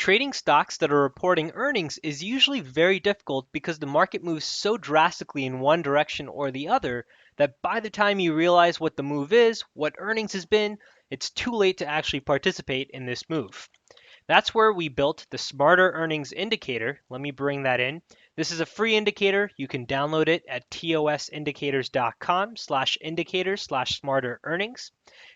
Trading stocks that are reporting earnings is usually very difficult because the market moves so drastically in one direction or the other that by the time you realize what the move is, what earnings has been, it's too late to actually participate in this move. That's where we built the Smarter Earnings indicator. Let me bring that in. This is a free indicator. You can download it at tosindicators.com/indicators/smarter earnings.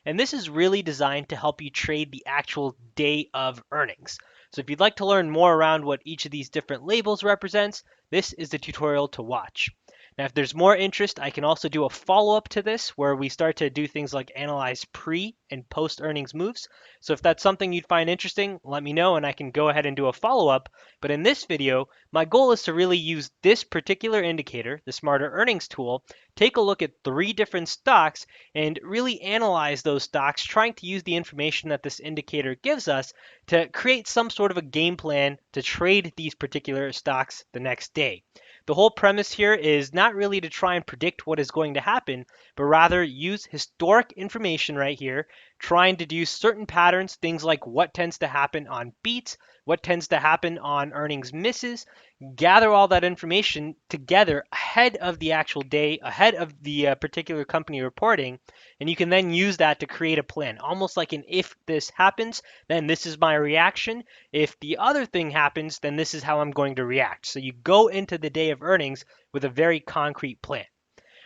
And this is really designed to help you trade the actual day of earnings. So if you'd like to learn more around what each of these different labels represents, this is the tutorial to watch. Now, if there's more interest, I can also do a follow-up to this where we start to do things like analyze pre and post earnings moves. So if that's something you'd find interesting, let me know and I can go ahead and do a follow-up. But in this video, my goal is to really use this particular indicator, the Smarter Earnings tool, take a look at 3 different stocks and really analyze those stocks, trying to use the information that this indicator gives us to create some sort of a game plan to trade these particular stocks the next day. The whole premise here is not really to try and predict what is going to happen, but rather use historic information right here, trying to do certain patterns, things like what tends to happen on beats, what tends to happen on earnings misses, gather all that information together ahead of the actual day, ahead of the particular company reporting, and you can then use that to create a plan, almost like an if this happens, then this is my reaction. If the other thing happens, then this is how I'm going to react. So you go into the day of earnings with a very concrete plan.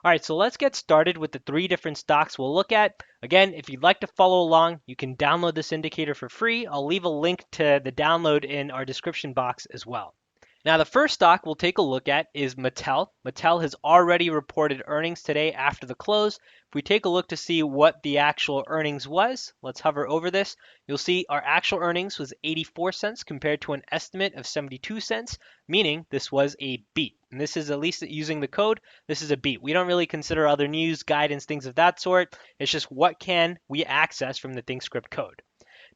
All right, so let's get started with the 3 different stocks we'll look at. Again, if you'd like to follow along, you can download this indicator for free. I'll leave a link to the download in our description box as well. Now, the first stock we'll take a look at is Mattel. Mattel has already reported earnings today after the close. If we take a look to see what the actual earnings was, let's hover over this. You'll see our actual earnings was 84 cents compared to an estimate of 72 cents, meaning this was a beat. And this is, at least using the code, this is a beat. We don't really consider other news, guidance, things of that sort. It's just what can we access from the thinkScript code.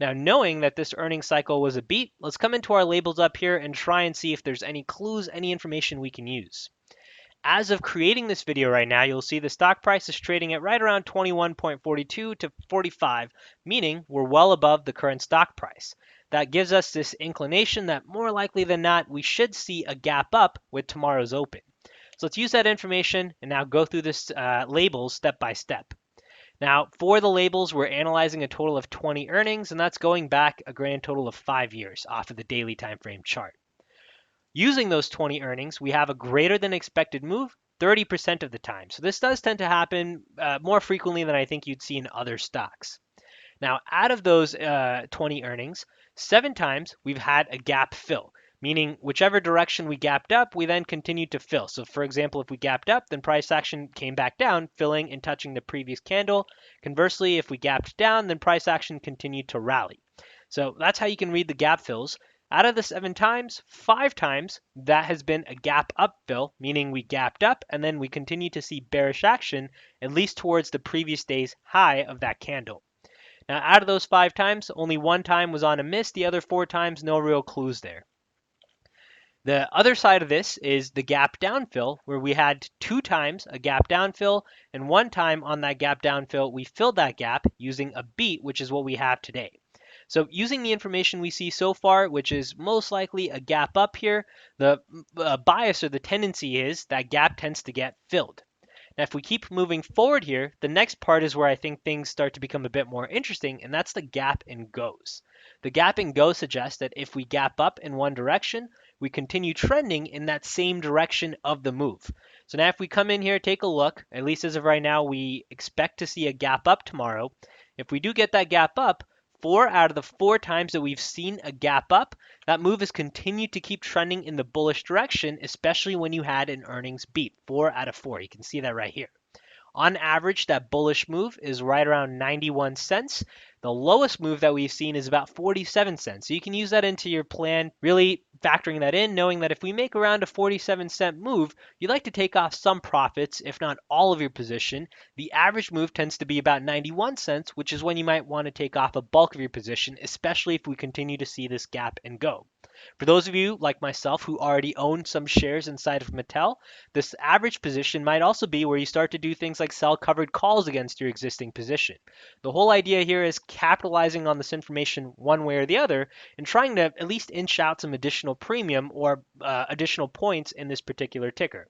Now, knowing that this earnings cycle was a beat, let's come into our labels up here and try and see if there's any clues, any information we can use. As of creating this video right now, you'll see the stock price is trading at right around 21.42 to 45, meaning we're well above the current stock price. That gives us this inclination that more likely than not, we should see a gap up with tomorrow's open. So let's use that information and now go through this labels step by step. Now, for the labels, we're analyzing a total of 20 earnings, and that's going back a grand total of 5 years off of the daily time frame chart. Using those 20 earnings, we have a greater than expected move 30% of the time. So this does tend to happen more frequently than I think you'd see in other stocks. Now, out of those 20 earnings, 7 times we've had a gap fill, meaning whichever direction we gapped up, we then continued to fill. So for example, if we gapped up, then price action came back down, filling and touching the previous candle. Conversely, if we gapped down, then price action continued to rally. So that's how you can read the gap fills. Out of the 7 times, 5 times that has been a gap up fill, meaning we gapped up and then we continue to see bearish action, at least towards the previous day's high of that candle. Now, out of those 5 times, only 1 time was on a miss. The other 4 times, no real clues there. The other side of this is the gap down fill, where we had 2 times a gap down fill, and 1 time on that gap down fill, we filled that gap using a beat, which is what we have today. So using the information we see so far, which is most likely a gap up here, the bias or the tendency is that gap tends to get filled. Now, if we keep moving forward here, the next part is where I think things start to become a bit more interesting, and that's the gap and goes. The gap and go suggests that if we gap up in one direction, we continue trending in that same direction of the move. So now if we come in here, take a look, at least as of right now, we expect to see a gap up tomorrow. If we do get that gap up, 4 out of the 4 times that we've seen a gap up, that move has continued to keep trending in the bullish direction, especially when you had an earnings beat, 4 out of 4. You can see that right here. On average, that bullish move is right around 91 cents. The lowest move that we've seen is about 47 cents. So you can use that into your plan, really factoring that in, knowing that if we make around a 47-cent move, you'd like to take off some profits, if not all of your position. The average move tends to be about 91 cents, which is when you might want to take off a bulk of your position, especially if we continue to see this gap and go. For those of you like myself who already own some shares inside of Mattel, this average position might also be where you start to do things like sell covered calls against your existing position. The whole idea here is capitalizing on this information one way or the other and trying to at least inch out some additional premium or additional points in this particular ticker.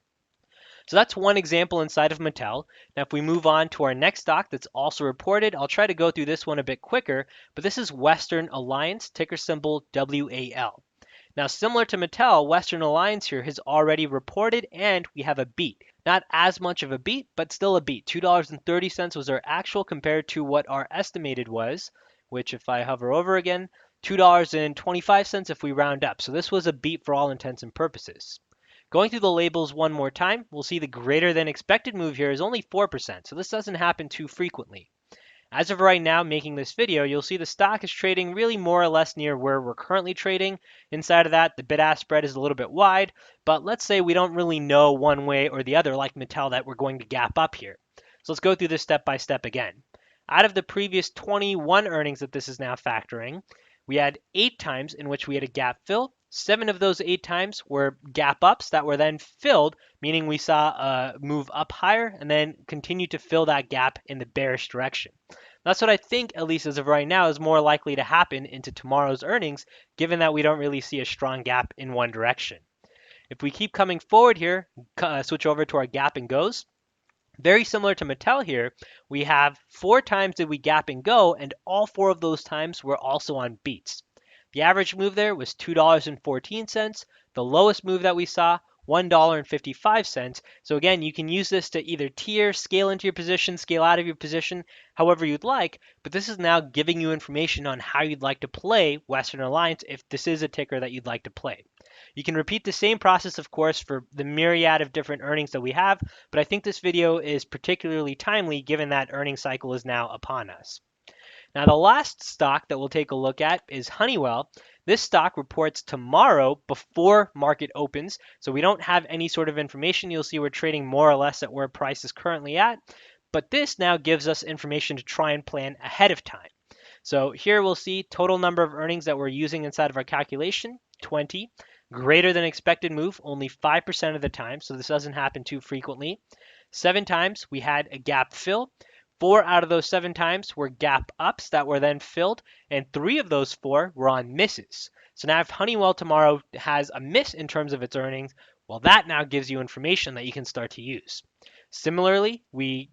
So that's one example inside of Mattel. Now, if we move on to our next stock that's also reported, I'll try to go through this one a bit quicker, but this is Western Alliance, ticker symbol WAL. Now, similar to Mattel, Western Alliance here has already reported and we have a beat. Not as much of a beat, but still a beat. $2.30 was our actual compared to what our estimated was, which if I hover over again, $2.25 if we round up. So this was a beat for all intents and purposes. Going through the labels one more time, we'll see the greater than expected move here is only 4%, so this doesn't happen too frequently. As of right now, making this video, you'll see the stock is trading really more or less near where we're currently trading. Inside of that, the bid-ask spread is a little bit wide, but let's say we don't really know one way or the other, like Mattel, that we're going to gap up here. So let's go through this step by step again. Out of the previous 21 earnings that this is now factoring, we had 8 times in which we had a gap fill. 7 of those 8 times were gap ups that were then filled, meaning we saw a move up higher and then continue to fill that gap in the bearish direction. That's what I think, at least as of right now, is more likely to happen into tomorrow's earnings, given that we don't really see a strong gap in one direction. If we keep coming forward here, switch over to our gap and goes. Very similar to Mattel here, we have 4 times that we gap and go, and all 4 of those times were also on beats. The average move there was $2.14. The lowest move that we saw, $1.55. So again, you can use this to either tier, scale into your position, scale out of your position, however you'd like, but this is now giving you information on how you'd like to play Western Alliance if this is a ticker that you'd like to play. You can repeat the same process, of course, for the myriad of different earnings that we have, but I think this video is particularly timely given that earnings cycle is now upon us. Now, the last stock that we'll take a look at is Honeywell. This stock reports tomorrow before market opens, so we don't have any sort of information. You'll see we're trading more or less at where price is currently at, but this now gives us information to try and plan ahead of time. So here we'll see total number of earnings that we're using inside of our calculation, 20. Greater than expected move, only 5% of the time, so this doesn't happen too frequently. 7 times we had a gap fill. 4 out of those 7 times were gap ups that were then filled, and 3 of those 4 were on misses. So now if Honeywell tomorrow has a miss in terms of its earnings, well, that now gives you information that you can start to use. Similarly, we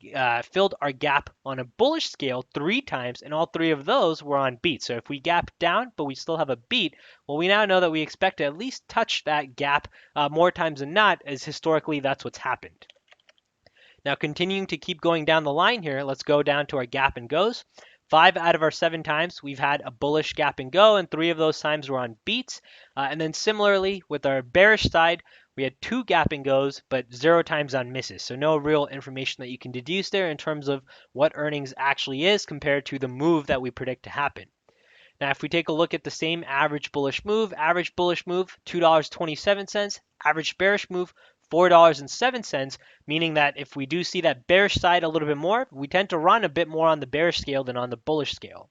filled our gap on a bullish scale 3 times, and all 3 of those were on beat. So if we gap down, but we still have a beat, well, we now know that we expect to at least touch that gap more times than not, as historically that's what's happened. Now, continuing to keep going down the line here, let's go down to our gap and goes. 5 out of our 7 times we've had a bullish gap and go, and 3 of those times were on beats. And then similarly with our bearish side, we had 2 gap and goes, but 0 times on misses. So no real information that you can deduce there in terms of what earnings actually is compared to the move that we predict to happen. Now, if we take a look at the same average bullish move, $2.27, average bearish move, $4.07, meaning that if we do see that bearish side a little bit more, we tend to run a bit more on the bearish scale than on the bullish scale.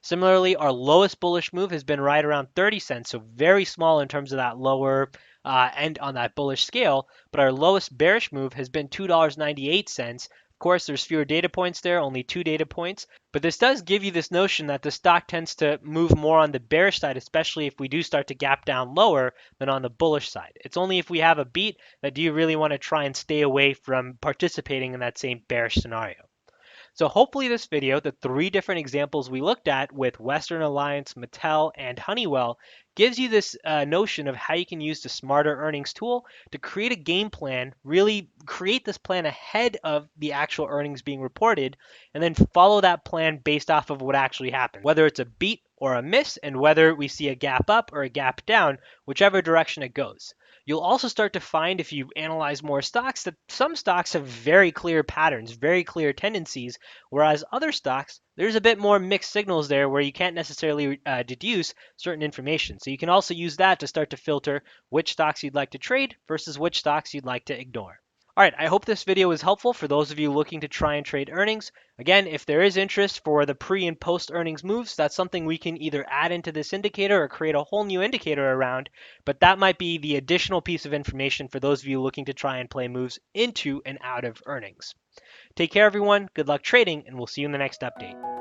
Similarly, our lowest bullish move has been right around 30 cents, so very small in terms of that lower end on that bullish scale, but our lowest bearish move has been $2.98. Of course, there's fewer data points there, only 2 data points, but this does give you this notion that the stock tends to move more on the bearish side, especially if we do start to gap down lower than on the bullish side. It's only if we have a beat that do you really want to try and stay away from participating in that same bearish scenario. So hopefully this video, the 3 different examples we looked at with Western Alliance, Mattel, and Honeywell, gives you this notion of how you can use the Smarter Earnings tool to create a game plan, really create this plan ahead of the actual earnings being reported, and then follow that plan based off of what actually happened, whether it's a beat or a miss, and whether we see a gap up or a gap down, whichever direction it goes. You'll also start to find, if you analyze more stocks, that some stocks have very clear patterns, very clear tendencies, whereas other stocks, there's a bit more mixed signals there where you can't necessarily deduce certain information. So you can also use that to start to filter which stocks you'd like to trade versus which stocks you'd like to ignore. All right, I hope this video was helpful for those of you looking to try and trade earnings. Again, if there is interest for the pre and post earnings moves, that's something we can either add into this indicator or create a whole new indicator around. But that might be the additional piece of information for those of you looking to try and play moves into and out of earnings. Take care, everyone. Good luck trading, and we'll see you in the next update.